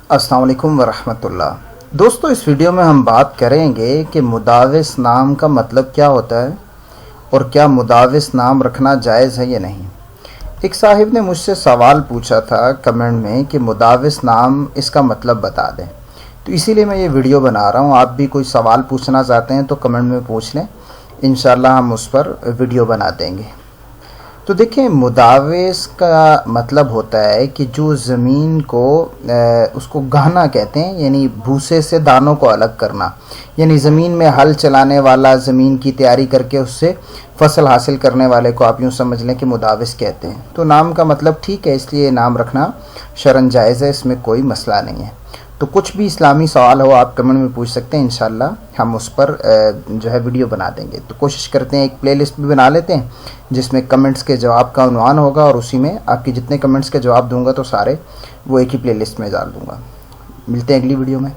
अस्सलाम वालेकुम वरहमतुल्लाह। दोस्तों, इस वीडियो में हम बात करेंगे कि मुदाविस नाम का मतलब क्या होता है और क्या मुदाविस नाम रखना जायज़ है या नहीं। एक साहिब ने मुझसे सवाल पूछा था कमेंट में कि मुदाविस नाम इसका मतलब बता दें, तो इसीलिए मैं ये वीडियो बना रहा हूँ। आप भी कोई सवाल पूछना चाहते हैं तो कमेंट में पूछ लें, इंशाल्लाह हम उस पर वीडियो बना देंगे। तो देखिए, मुदाविस का मतलब होता है कि जो ज़मीन को उसको गाहना कहते हैं, यानी भूसे से दानों को अलग करना, यानी ज़मीन में हल चलाने वाला, ज़मीन की तैयारी करके उससे फसल हासिल करने वाले को आप यूँ समझ लें कि मुदाविस कहते हैं। तो नाम का मतलब ठीक है, इसलिए नाम रखना शरन जायज़ है, इसमें कोई मसला नहीं है। तो कुछ भी इस्लामी सवाल हो आप कमेंट में पूछ सकते हैं, इंशाल्लाह हम उस पर जो है वीडियो बना देंगे। तो कोशिश करते हैं एक प्लेलिस्ट भी बना लेते हैं जिसमें कमेंट्स के जवाब का उन्वान होगा, और उसी में आपके जितने कमेंट्स के जवाब दूंगा तो सारे वो एक ही प्लेलिस्ट में डाल दूंगा। मिलते हैं अगली वीडियो में।